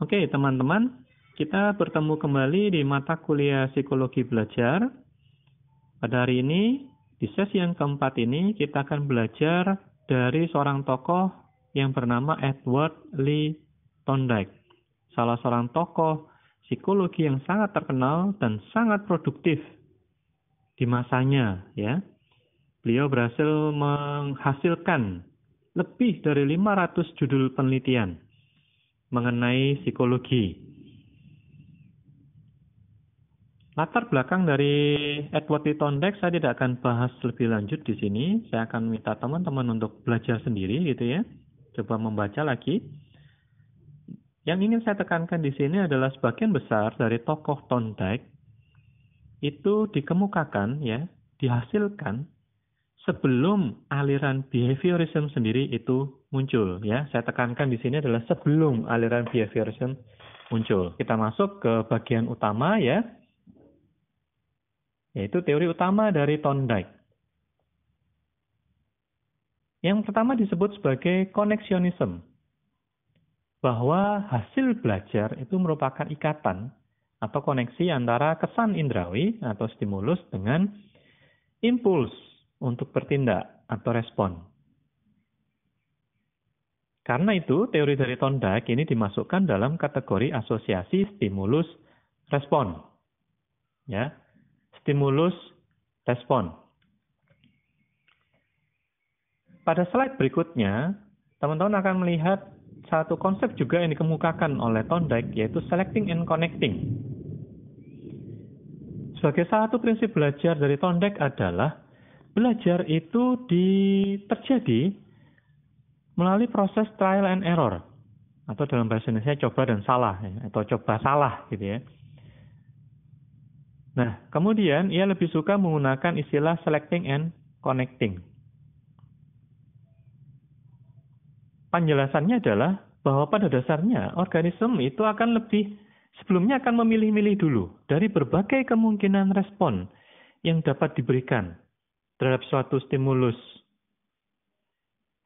Oke, teman-teman, kita bertemu kembali di mata kuliah Psikologi Belajar. Pada hari ini, di sesi yang keempat ini, kita akan belajar dari seorang tokoh yang bernama Edward Lee Thorndike. Salah seorang tokoh psikologi yang sangat terkenal dan sangat produktif di masanya, ya. Beliau berhasil menghasilkan lebih dari 500 judul penelitian mengenai psikologi. Latar belakang dari Edward Lee Thorndike saya tidak akan bahas lebih lanjut di sini. Saya akan minta teman-teman untuk belajar sendiri gitu ya. Coba membaca lagi. Yang ingin saya tekankan di sini adalah sebagian besar dari tokoh Thorndike itu dikemukakan ya, dihasilkan sebelum aliran behaviorism sendiri itu muncul ya. Saya tekankan di sini adalah sebelum aliran behaviorism muncul. Kita masuk ke bagian utama ya, yaitu teori utama dari Thorndike. Yang pertama disebut sebagai koneksionisme, bahwa hasil belajar itu merupakan ikatan atau koneksi antara kesan indrawi atau stimulus dengan impuls untuk bertindak atau respon. Karena itu, teori dari Thorndike ini dimasukkan dalam kategori asosiasi stimulus respon. Ya, stimulus respon. Pada slide berikutnya, teman-teman akan melihat satu konsep juga yang dikemukakan oleh Thorndike, yaitu selecting and connecting. Sebagai satu prinsip belajar dari Thorndike adalah belajar itu terjadi melalui proses trial and error, atau dalam bahasa Indonesia coba dan salah, ya, atau coba salah gitu ya. Nah, kemudian ia lebih suka menggunakan istilah selecting and connecting. Penjelasannya adalah bahwa pada dasarnya organisme itu sebelumnya akan memilih-milih dulu dari berbagai kemungkinan respon yang dapat diberikan terhadap suatu stimulus.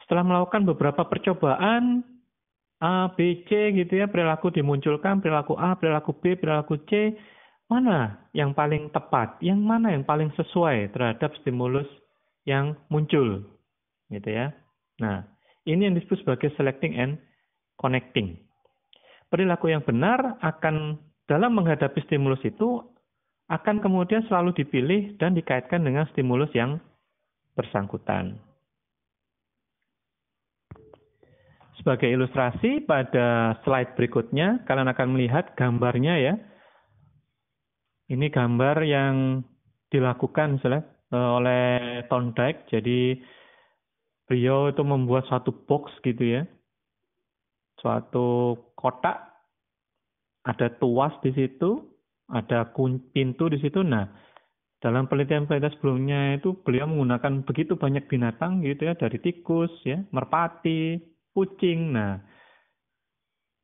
Setelah melakukan beberapa percobaan A, B, C gitu ya, perilaku dimunculkan, perilaku A, perilaku B, perilaku C, mana yang paling tepat, yang mana yang paling sesuai terhadap stimulus yang muncul gitu ya. Nah, ini yang disebut sebagai selecting and connecting. Perilaku yang benar akan dalam menghadapi stimulus itu akan kemudian selalu dipilih dan dikaitkan dengan stimulus yang bersangkutan. Sebagai ilustrasi pada slide berikutnya, kalian akan melihat gambarnya ya. Ini gambar yang dilakukan oleh Thorndike. Jadi beliau itu membuat suatu box gitu ya. Suatu kotak, ada tuas di situ, ada pintu di situ. Nah, dalam penelitian-penelitian sebelumnya itu beliau menggunakan begitu banyak binatang gitu ya, dari tikus ya, merpati, kucing. Nah,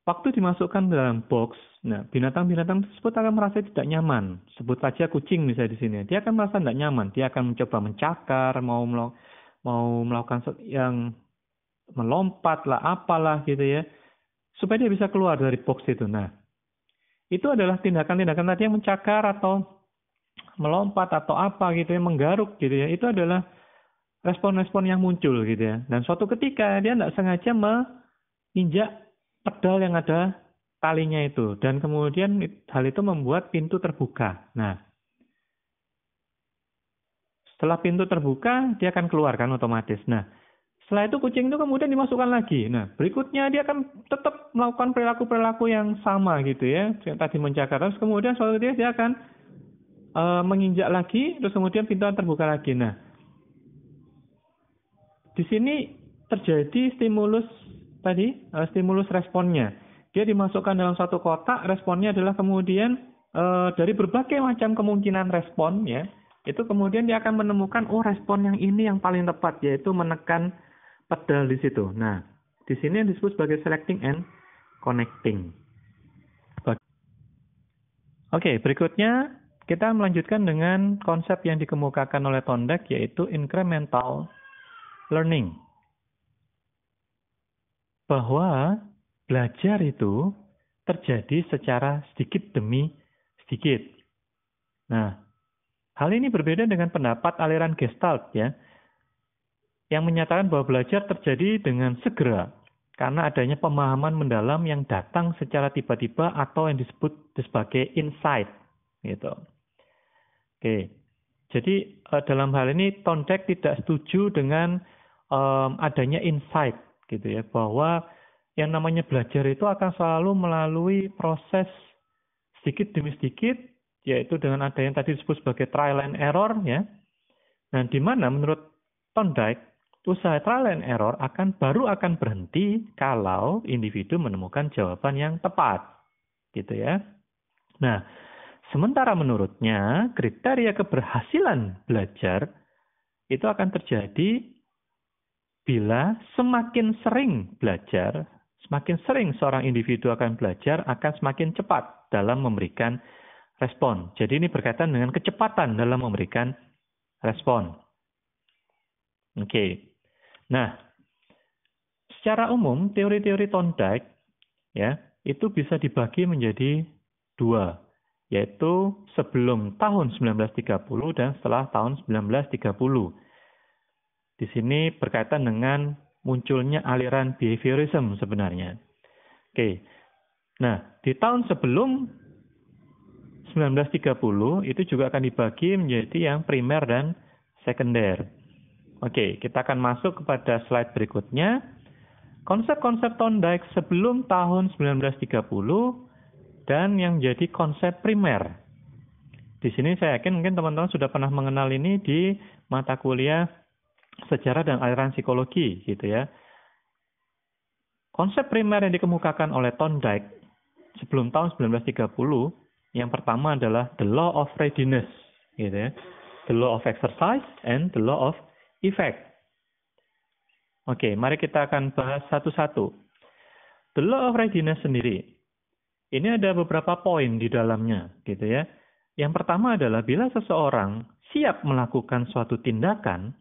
waktu dimasukkan dalam box, nah binatang-binatang tersebut akan merasa tidak nyaman. Sebut saja kucing misalnya di sini, dia akan merasa tidak nyaman. Dia akan mencoba mencakar, mau melakukan yang melompat lah, apalah gitu ya, supaya dia bisa keluar dari box itu. Nah, itu adalah tindakan-tindakan tadi yang mencakar atau melompat atau apa gitu ya, menggaruk gitu ya. Itu adalah respon-respon yang muncul gitu ya. Dan suatu ketika dia tidak sengaja menginjak pedal yang ada talinya itu. Dan kemudian hal itu membuat pintu terbuka. Nah, setelah pintu terbuka, dia akan keluar kan otomatis. Nah, setelah itu kucing itu kemudian dimasukkan lagi. Nah, berikutnya dia akan tetap melakukan perilaku-perilaku yang sama gitu ya. Yang tadi mencakar. Terus kemudian suatu ketika dia akan menginjak lagi, terus kemudian pintu terbuka lagi. Nah, di sini terjadi stimulus responnya. Dia dimasukkan dalam satu kotak, responnya adalah kemudian dari berbagai macam kemungkinan respon ya. Itu kemudian dia akan menemukan respon yang ini yang paling tepat, yaitu menekan pedal di situ. Nah, di sini yang disebut sebagai selecting and connecting. Oke, berikutnya kita melanjutkan dengan konsep yang dikemukakan oleh Thorndike, yaitu incremental learning. Bahwa belajar itu terjadi secara sedikit demi sedikit. Nah, hal ini berbeda dengan pendapat aliran Gestalt ya, yang menyatakan bahwa belajar terjadi dengan segera karena adanya pemahaman mendalam yang datang secara tiba-tiba atau yang disebut sebagai insight gitu. Oke. Jadi dalam hal ini Thorndike tidak setuju dengan adanya insight gitu ya, bahwa yang namanya belajar itu akan selalu melalui proses sedikit demi sedikit, yaitu dengan ada yang tadi disebut sebagai trial and error ya. Nah, di mana menurut Thorndike usaha trial and error baru akan berhenti kalau individu menemukan jawaban yang tepat gitu ya. Nah, sementara menurutnya, kriteria keberhasilan belajar itu akan terjadi bila semakin sering belajar, semakin sering seorang individu akan belajar, akan semakin cepat dalam memberikan respon. Jadi ini berkaitan dengan kecepatan dalam memberikan respon. Oke. Nah, secara umum teori-teori Thorndike ya, itu bisa dibagi menjadi dua, yaitu sebelum tahun 1930 dan setelah tahun 1930. Di sini berkaitan dengan munculnya aliran behaviorism sebenarnya. Oke. Nah, di tahun sebelum 1930 itu juga akan dibagi menjadi yang primer dan sekunder. Oke, kita akan masuk kepada slide berikutnya. Konsep-konsep Thorndike sebelum tahun 1930 dan yang jadi konsep primer. Di sini saya yakin mungkin teman-teman sudah pernah mengenal ini di mata kuliah sejarah dan aliran psikologi gitu ya. Konsep primer yang dikemukakan oleh Thorndike sebelum tahun 1930 yang pertama adalah the law of readiness gitu ya. The law of exercise and the law of effect. Oke, mari kita akan bahas satu-satu. The law of readiness sendiri. Ini ada beberapa poin di dalamnya, gitu ya. Yang pertama adalah bila seseorang siap melakukan suatu tindakan,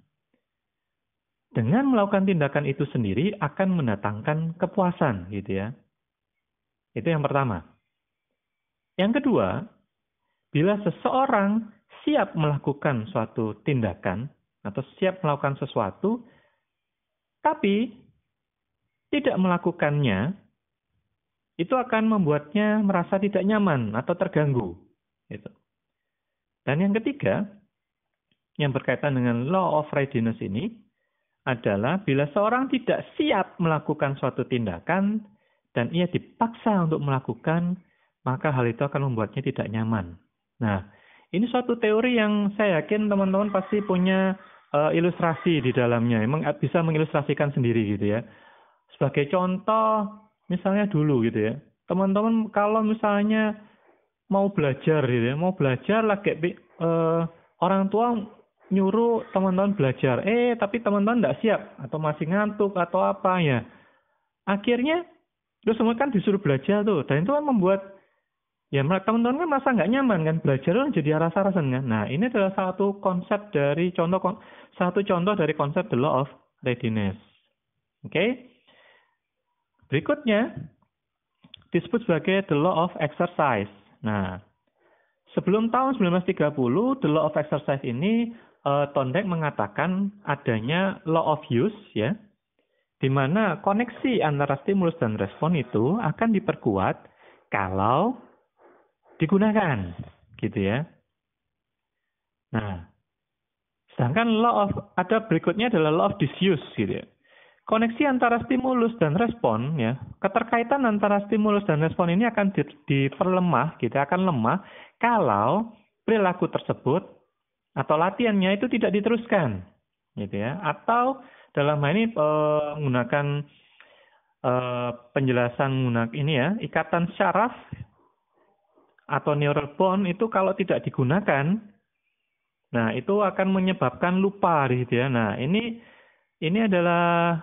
dengan melakukan tindakan itu sendiri akan mendatangkan kepuasan, gitu ya. Itu yang pertama. Yang kedua, bila seseorang siap melakukan suatu tindakan atau siap melakukan sesuatu, tapi tidak melakukannya, itu akan membuatnya merasa tidak nyaman atau terganggu. Gitu. Dan yang ketiga, yang berkaitan dengan law of readiness ini, adalah bila seorang tidak siap melakukan suatu tindakan, dan ia dipaksa untuk melakukan, maka hal itu akan membuatnya tidak nyaman. Nah, ini suatu teori yang saya yakin teman-teman pasti punya ilustrasi di dalamnya. Emang bisa mengilustrasikan sendiri gitu ya. Sebagai contoh, misalnya dulu gitu ya. Teman-teman kalau misalnya mau belajar gitu ya, mau belajar lagi orang tua nyuruh teman-teman belajar, tapi teman-teman tidak siap atau masih ngantuk atau apa ya. Akhirnya terus semua kan disuruh belajar tuh, dan itu kan membuat ya teman-teman kan merasa nggak nyaman kan, belajar kan jadi rasa-rasan kan. Nah, ini adalah satu contoh dari konsep the law of readiness. Oke. Berikutnya disebut sebagai the law of exercise. Nah, sebelum tahun 1930, the law of exercise ini Thorndike mengatakan adanya law of use ya, di mana koneksi antara stimulus dan respon itu akan diperkuat kalau digunakan, gitu ya. Nah, sedangkan ada berikutnya adalah law of disuse, gitu ya. Koneksi antara stimulus dan respon, ya, keterkaitan antara stimulus dan respon ini akan diperlemah, gitu, akan lemah kalau perilaku tersebut atau latihannya itu tidak diteruskan, gitu ya. Atau dalam hal ini menggunakan penjelasan ini ya, ikatan syaraf atau neural bond itu kalau tidak digunakan, nah itu akan menyebabkan lupa gitu ya. Nah ini adalah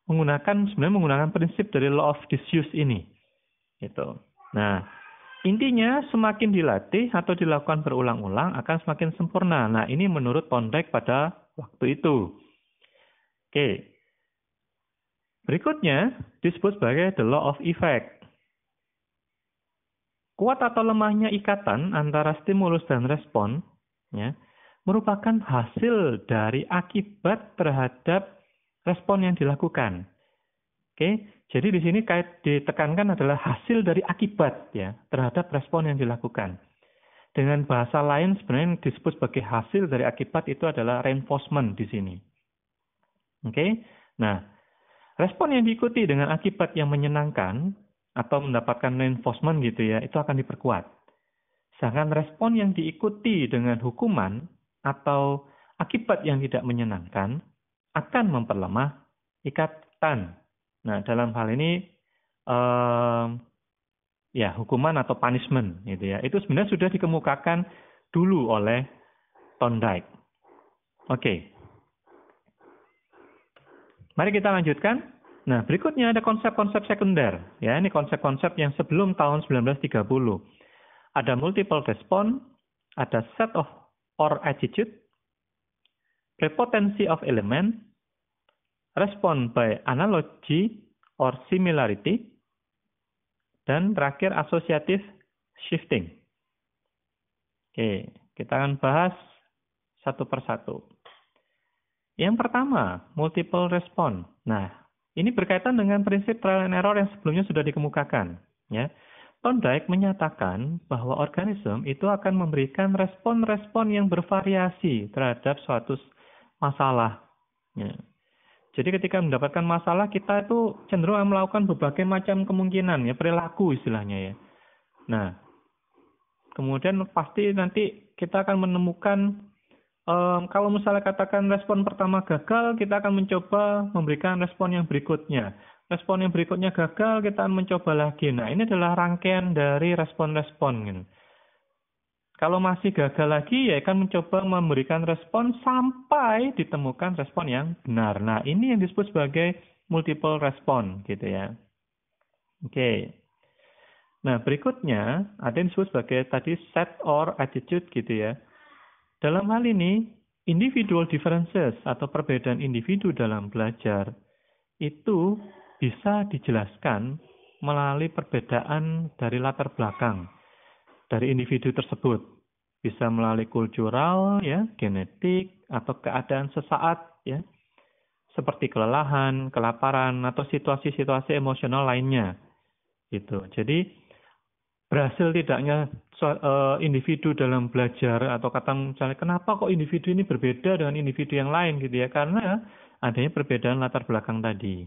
menggunakan prinsip dari law of disuse ini, gitu. Nah intinya semakin dilatih atau dilakukan berulang-ulang akan semakin sempurna. Nah ini menurut Thorndike pada waktu itu. Oke. Berikutnya disebut sebagai the law of effect. kuat atau lemahnya ikatan antara stimulus dan respon, ya, merupakan hasil dari akibat terhadap respon yang dilakukan. Oke, jadi di sini ditekankan adalah hasil dari akibat ya terhadap respon yang dilakukan. Dengan bahasa lain sebenarnya yang disebut sebagai hasil dari akibat itu adalah reinforcement di sini. Oke, nah respon yang diikuti dengan akibat yang menyenangkan atau mendapatkan reinforcement gitu ya, itu akan diperkuat. Sedangkan respon yang diikuti dengan hukuman atau akibat yang tidak menyenangkan akan memperlemah ikatan. Nah, dalam hal ini ya hukuman atau punishment gitu ya. Itu sebenarnya sudah dikemukakan dulu oleh Thorndike. Oke. Mari kita lanjutkan. Nah, berikutnya ada konsep-konsep sekunder. Ya, ini konsep-konsep yang sebelum tahun 1930. Ada multiple response, ada set of or attitude, prepotency of element, respond by analogy or similarity, dan terakhir associative shifting. Oke, kita akan bahas satu persatu. Yang pertama, multiple response. Nah, ini berkaitan dengan prinsip trial and error yang sebelumnya sudah dikemukakan. Ya, Thorndike menyatakan bahwa organisme itu akan memberikan respon-respon yang bervariasi terhadap suatu masalah. Ya. Jadi ketika mendapatkan masalah, kita itu cenderung melakukan berbagai macam kemungkinan, ya perilaku istilahnya ya. Nah, kemudian pasti nanti kita akan menemukan, kalau misalnya katakan respon pertama gagal, kita akan mencoba memberikan respon yang berikutnya. Respon yang berikutnya gagal, kita akan mencoba lagi. Nah, ini adalah rangkaian dari respon-respon. Gitu. Kalau masih gagal lagi, ya akan mencoba memberikan respon sampai ditemukan respon yang benar. Nah, ini yang disebut sebagai multiple respon, gitu ya. Oke. Nah, berikutnya ada yang disebut sebagai tadi set or attitude, gitu ya. Dalam hal ini, individual differences atau perbedaan individu dalam belajar itu bisa dijelaskan melalui perbedaan dari latar belakang dari individu tersebut. Bisa melalui kultural, ya, genetik, atau keadaan sesaat, ya, seperti kelelahan, kelaparan, atau situasi-situasi emosional lainnya. Gitu. Jadi, berhasil tidaknya individu dalam belajar, atau kata misalnya, kenapa kok individu ini berbeda dengan individu yang lain, gitu ya? Karena adanya perbedaan latar belakang tadi.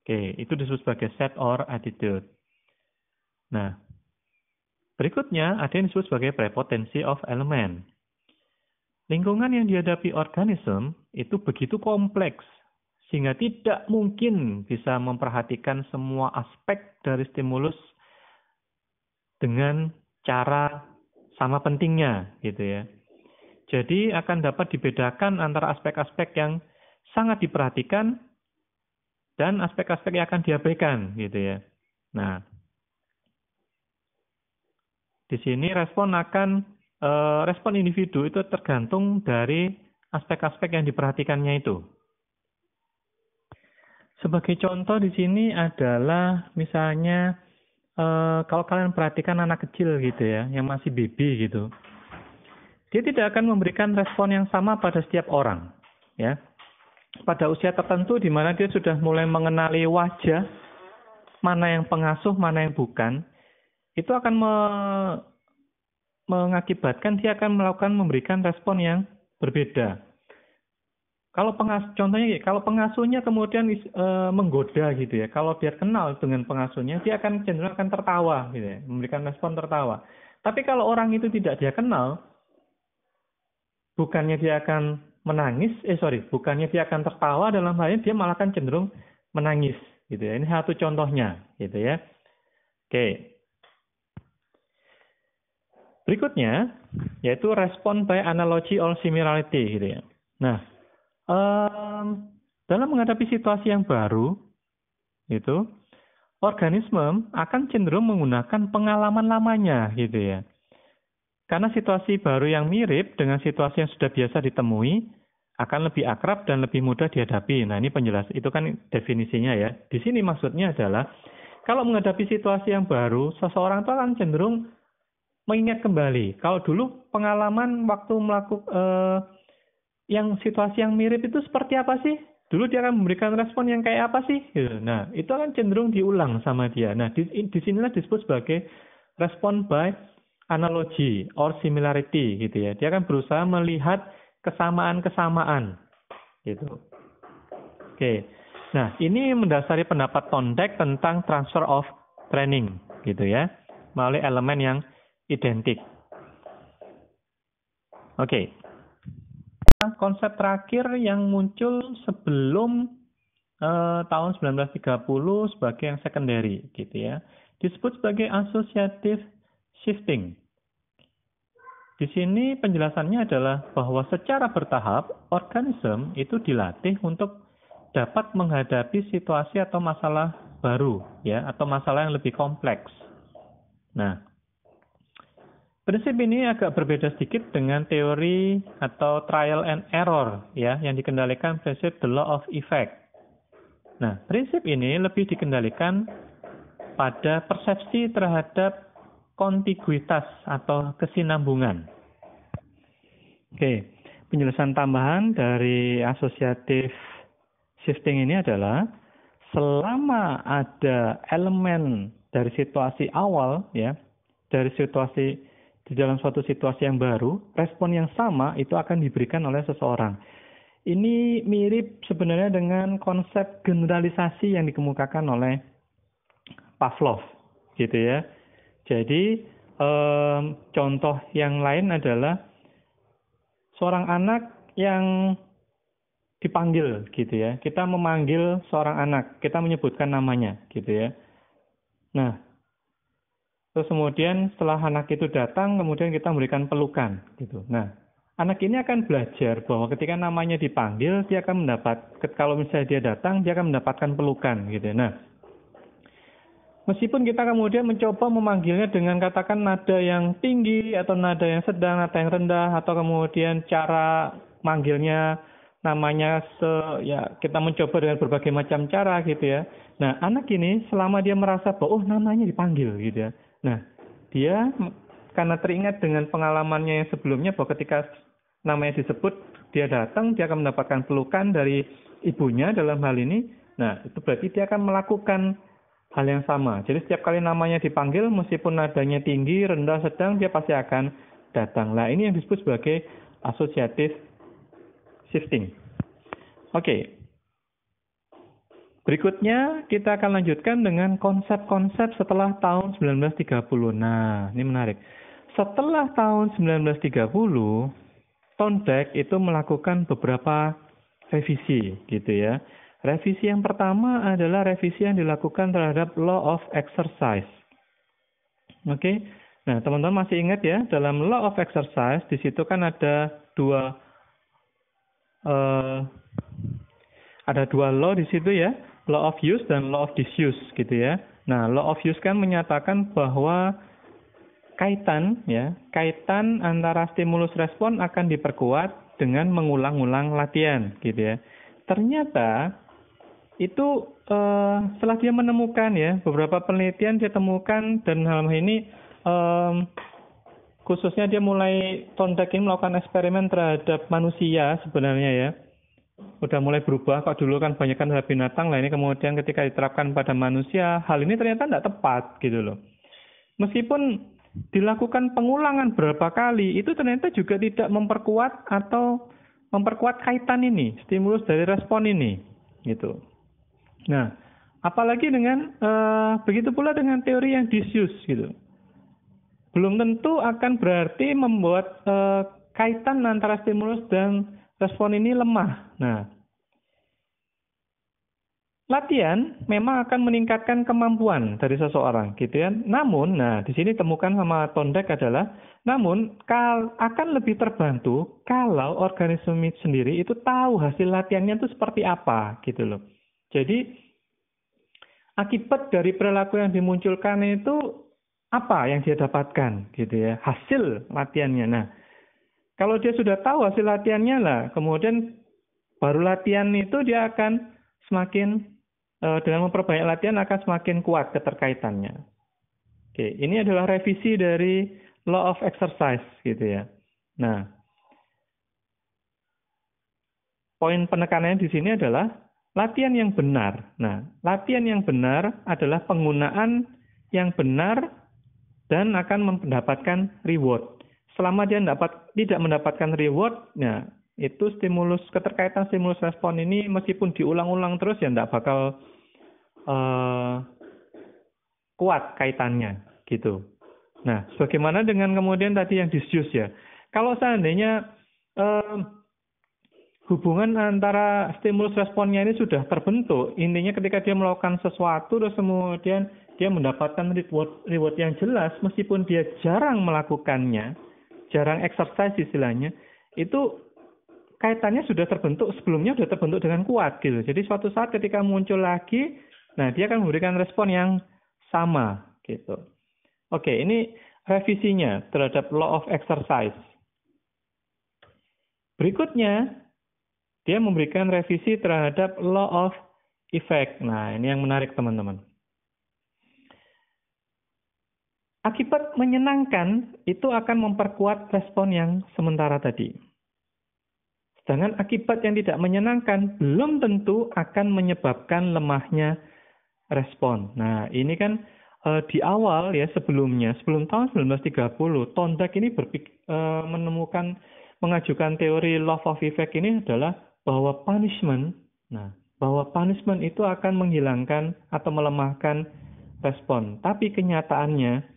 Oke, itu disebut sebagai set or attitude. Nah, berikutnya, ada yang disebut sebagai prepotency of element. Lingkungan yang dihadapi organisme itu begitu kompleks, sehingga tidak mungkin bisa memperhatikan semua aspek dari stimulus dengan cara sama pentingnya, gitu ya. Jadi akan dapat dibedakan antara aspek-aspek yang sangat diperhatikan dan aspek-aspek yang akan diabaikan, gitu ya. Nah, di sini respon individu itu tergantung dari aspek-aspek yang diperhatikannya itu. Sebagai contoh di sini adalah misalnya kalau kalian perhatikan anak kecil gitu ya, yang masih baby gitu, dia tidak akan memberikan respon yang sama pada setiap orang, ya. Pada usia tertentu di mana dia sudah mulai mengenali wajah mana yang pengasuh, mana yang bukan. Itu akan mengakibatkan dia akan memberikan respon yang berbeda. Contohnya, kalau pengasuhnya kemudian menggoda gitu ya, kalau dia kenal dengan pengasuhnya, dia akan cenderung akan tertawa gitu ya, memberikan respon tertawa. Tapi kalau orang itu tidak dia kenal, bukannya dia akan tertawa, dalam hal ini dia malah akan cenderung menangis gitu ya. Ini satu contohnya gitu ya. Oke. Berikutnya, yaitu respon by analogy or similarity, gitu ya. Nah, dalam menghadapi situasi yang baru, itu organisme akan cenderung menggunakan pengalaman lamanya, gitu ya. Karena situasi baru yang mirip dengan situasi yang sudah biasa ditemui akan lebih akrab dan lebih mudah dihadapi. Nah, ini penjelasan itu kan definisinya ya. Di sini maksudnya adalah kalau menghadapi situasi yang baru, seseorang itu akan cenderung mengingat kembali. Kalau dulu pengalaman waktu yang situasi yang mirip itu seperti apa sih? Dulu dia akan memberikan respon yang kayak apa sih? Gitu. Nah, itu akan cenderung diulang sama dia. Nah, di sinilah disebut sebagai respon by analogy or similarity gitu ya. Dia akan berusaha melihat kesamaan-kesamaan gitu. Oke. Nah, ini mendasari pendapat Thorndike tentang transfer of training gitu ya, melalui elemen yang identik. Oke. Konsep terakhir yang muncul sebelum tahun 1930 sebagai yang secondary gitu ya, disebut sebagai associative shifting. Di sini penjelasannya adalah bahwa secara bertahap organisme itu dilatih untuk dapat menghadapi situasi atau masalah baru ya, atau masalah yang lebih kompleks. Nah, prinsip ini agak berbeda sedikit dengan teori atau trial and error ya, yang dikendalikan prinsip the law of effect. Nah, prinsip ini lebih dikendalikan pada persepsi terhadap kontiguitas atau kesinambungan. Oke, penjelasan tambahan dari associative shifting ini adalah selama ada elemen dari situasi awal ya, dari situasi di dalam suatu situasi yang baru, respon yang sama itu akan diberikan oleh seseorang. Ini mirip sebenarnya dengan konsep generalisasi yang dikemukakan oleh Pavlov, gitu ya. Jadi contoh yang lain adalah seorang anak yang dipanggil, gitu ya. Kita memanggil seorang anak, kita menyebutkan namanya, gitu ya. Nah, terus kemudian setelah anak itu datang, kemudian kita memberikan pelukan, gitu. Nah, anak ini akan belajar bahwa ketika namanya dipanggil, dia akan kalau misalnya dia datang, dia akan mendapatkan pelukan, gitu. Nah, meskipun kita kemudian mencoba memanggilnya dengan katakan nada yang tinggi, atau nada yang sedang, nada yang rendah, atau kemudian cara manggilnya namanya kita mencoba dengan berbagai macam cara, gitu ya. Nah, anak ini selama dia merasa bahwa namanya dipanggil, gitu ya. Nah, dia karena teringat dengan pengalamannya yang sebelumnya bahwa ketika namanya disebut, dia datang, dia akan mendapatkan pelukan dari ibunya dalam hal ini. Nah, itu berarti dia akan melakukan hal yang sama. Jadi setiap kali namanya dipanggil, meskipun nadanya tinggi, rendah, sedang, dia pasti akan datang. Nah, ini yang disebut sebagai associative shifting. Oke. Berikutnya kita akan lanjutkan dengan konsep-konsep setelah tahun 1930. Nah, ini menarik. Setelah tahun 1930, Thorndike itu melakukan beberapa revisi, gitu ya. Revisi yang pertama adalah revisi yang dilakukan terhadap law of exercise. Oke. Nah, teman-teman masih ingat ya, dalam law of exercise di situ kan ada dua law di situ ya, law of use dan law of disuse, gitu ya. Nah, law of use kan menyatakan bahwa kaitan antara stimulus respon akan diperkuat dengan mengulang-ulang latihan, gitu ya. Ternyata itu setelah dia menemukan ya, beberapa penelitian dia temukan, dan hal ini khususnya dia mulai Thorndike ini melakukan eksperimen terhadap manusia sebenarnya ya. Udah mulai berubah, kok dulu kan banyak kan terhadap binatang, lah ini kemudian ketika diterapkan pada manusia, hal ini ternyata tidak tepat, gitu loh. Meskipun dilakukan pengulangan berapa kali, itu ternyata juga tidak memperkuat kaitan ini, stimulus dari respon ini, gitu. Nah, apalagi dengan begitu pula dengan teori yang disuse, gitu. Belum tentu akan berarti membuat kaitan antara stimulus dan respon ini lemah. Nah, latihan memang akan meningkatkan kemampuan dari seseorang, gitu ya. Namun, di sini temukan sama Thorndike adalah, namun akan lebih terbantu kalau organisme sendiri itu tahu hasil latihannya itu seperti apa, gitu loh. Jadi, akibat dari perilaku yang dimunculkan itu apa yang dia dapatkan, gitu ya, hasil latihannya. Nah, kalau dia sudah tahu hasil latihannya lah, kemudian baru latihan itu dia akan semakin dengan memperbanyak latihan akan semakin kuat keterkaitannya. Oke, ini adalah revisi dari law of exercise gitu ya. Nah, poin penekanannya di sini adalah latihan yang benar. Nah, latihan yang benar adalah penggunaan yang benar dan akan mendapatkan reward. Selama dia tidak mendapatkan reward, nah itu keterkaitan stimulus respon ini meskipun diulang-ulang terus ya tidak bakal kuat kaitannya gitu. Nah, bagaimana dengan kemudian tadi yang disuse ya? Kalau seandainya hubungan antara stimulus responnya ini sudah terbentuk, intinya ketika dia melakukan sesuatu terus kemudian dia mendapatkan reward yang jelas meskipun dia jarang melakukannya, jarang exercise istilahnya, itu kaitannya sudah terbentuk, sebelumnya sudah terbentuk dengan kuat gitu. Jadi suatu saat ketika muncul lagi, nah dia akan memberikan respon yang sama gitu. Oke, ini revisinya terhadap law of exercise. Berikutnya, dia memberikan revisi terhadap law of effect. Nah, ini yang menarik teman-teman. Akibat menyenangkan itu akan memperkuat respon yang sementara tadi. Sedangkan akibat yang tidak menyenangkan belum tentu akan menyebabkan lemahnya respon. Nah, ini kan di awal ya sebelum tahun 1930, Thorndike ini mengajukan teori law of effect ini adalah bahwa punishment itu akan menghilangkan atau melemahkan respon. Tapi kenyataannya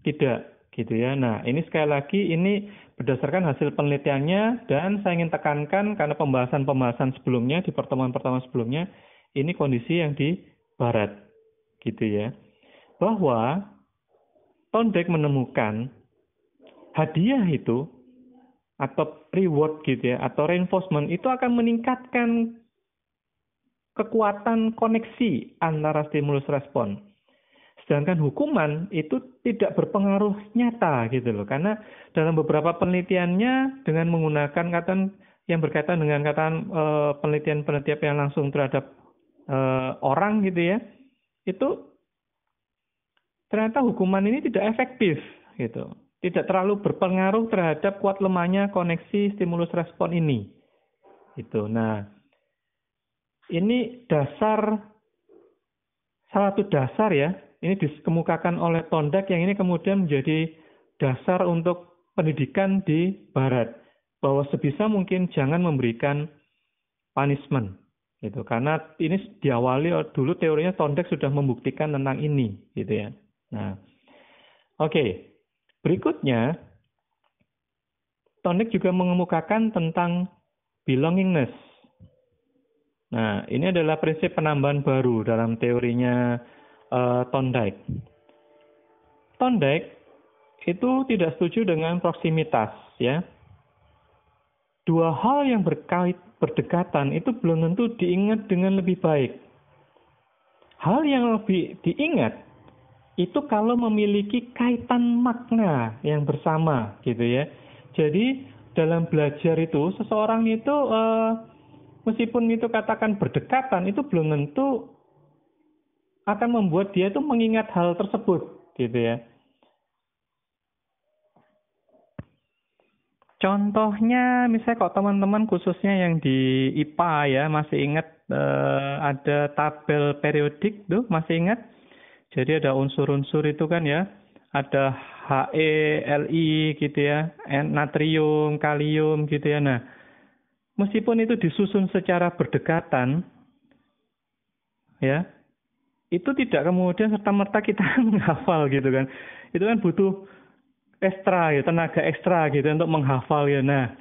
tidak gitu ya. Nah, ini sekali lagi ini berdasarkan hasil penelitiannya dan saya ingin tekankan karena pembahasan sebelumnya di pertemuan-pertemuan sebelumnya ini kondisi yang di barat gitu ya. Bahwa Thorndike menemukan hadiah itu atau reward gitu ya atau reinforcement itu akan meningkatkan kekuatan koneksi antara stimulus respon. Sedangkan hukuman itu tidak berpengaruh nyata gitu loh. Karena dalam beberapa penelitiannya dengan menggunakan yang berkaitan dengan penelitian-penelitian yang langsung terhadap orang gitu ya. Itu ternyata hukuman ini tidak efektif gitu. Tidak terlalu berpengaruh terhadap kuat lemahnya koneksi stimulus respon ini. Gitu. Nah, ini salah satu dasar ya. Ini dikemukakan oleh Thorndike yang ini kemudian menjadi dasar untuk pendidikan di barat. Bahwa sebisa mungkin jangan memberikan punishment. Gitu. Karena ini diawali dulu teorinya Thorndike sudah membuktikan tentang ini. Gitu ya. Nah, oke. Berikutnya, Thorndike juga mengemukakan tentang belongingness. Nah, ini adalah prinsip penambahan baru dalam teorinya Thorndike. Thorndike itu tidak setuju dengan proximitas, ya. Dua hal yang berdekatan itu belum tentu diingat dengan lebih baik. Hal yang lebih diingat itu kalau memiliki kaitan makna yang bersama, gitu ya. Jadi dalam belajar itu seseorang itu meskipun itu katakan berdekatan itu belum tentu akan membuat dia itu mengingat hal tersebut, gitu ya. Contohnya, misalnya kalau teman-teman khususnya yang di IPA ya masih ingat ada tabel periodik tuh masih ingat. Jadi ada unsur-unsur itu kan ya, ada He, Li gitu ya, natrium, kalium gitu ya. Nah, meskipun itu disusun secara berdekatan, ya. Itu tidak kemudian serta-merta kita menghafal gitu kan. Itu kan butuh ekstra ya, tenaga ekstra gitu untuk menghafal ya. Nah,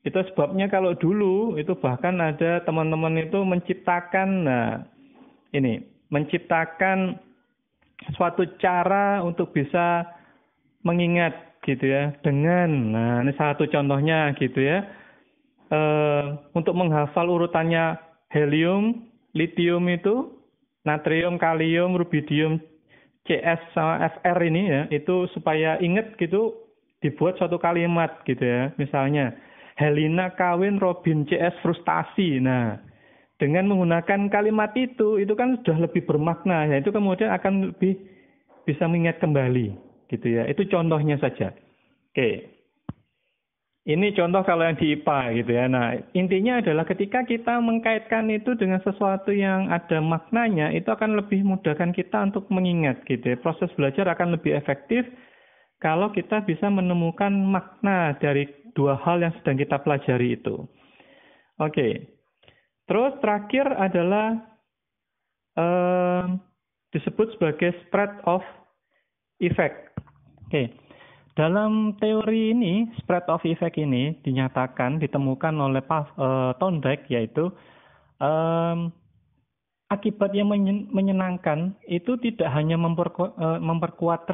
itu sebabnya kalau dulu itu bahkan ada teman-teman itu menciptakan suatu cara untuk bisa mengingat gitu ya dengan ini satu contohnya gitu ya. Untuk menghafal urutannya helium, lithium itu natrium, kalium, rubidium, CS sama Fr ini ya, itu supaya ingat gitu dibuat suatu kalimat gitu ya. Misalnya, Helena kawin Robin CS frustasi. Nah, dengan menggunakan kalimat itu kan sudah lebih bermakna, ya itu kemudian akan lebih bisa mengingat kembali, gitu ya. Itu contohnya saja. Oke. Ini contoh kalau yang di IPA gitu ya. Nah, intinya adalah ketika kita mengkaitkan itu dengan sesuatu yang ada maknanya, itu akan lebih mudahkan kita untuk mengingat gitu ya. Proses belajar akan lebih efektif kalau kita bisa menemukan makna dari dua hal yang sedang kita pelajari itu. Oke. Terus terakhir adalah disebut sebagai spread of effect. Oke. Dalam teori ini, spread of effect ini ditemukan oleh Thorndike, yaitu akibat yang menyenangkan itu tidak hanya memperkuat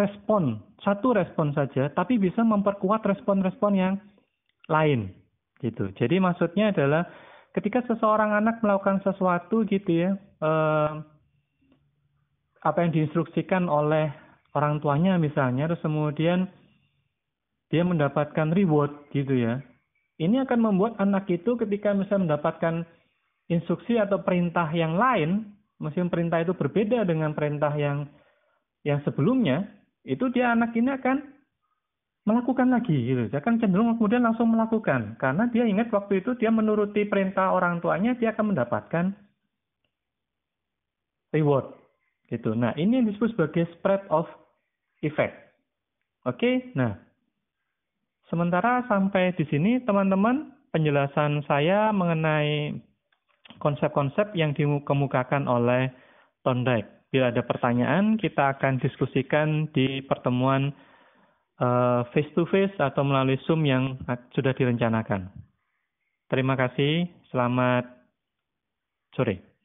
satu respon saja, tapi bisa memperkuat respon-respon yang lain, gitu. Jadi maksudnya adalah ketika seseorang anak melakukan sesuatu gitu ya, apa yang diinstruksikan oleh orang tuanya misalnya, terus kemudian dia mendapatkan reward gitu ya. Ini akan membuat anak itu ketika misalnya mendapatkan instruksi atau perintah yang lain, meskipun perintah itu berbeda dengan perintah yang sebelumnya, itu anak ini akan melakukan lagi gitu. Dia akan cenderung kemudian langsung melakukan karena dia ingat waktu itu dia menuruti perintah orang tuanya, dia akan mendapatkan reward gitu. Nah, ini yang disebut sebagai spread of effect. Oke, nah sementara sampai di sini teman-teman penjelasan saya mengenai konsep-konsep yang dikemukakan oleh Thorndike. Bila ada pertanyaan, kita akan diskusikan di pertemuan face to face atau melalui Zoom yang sudah direncanakan. Terima kasih, selamat sore.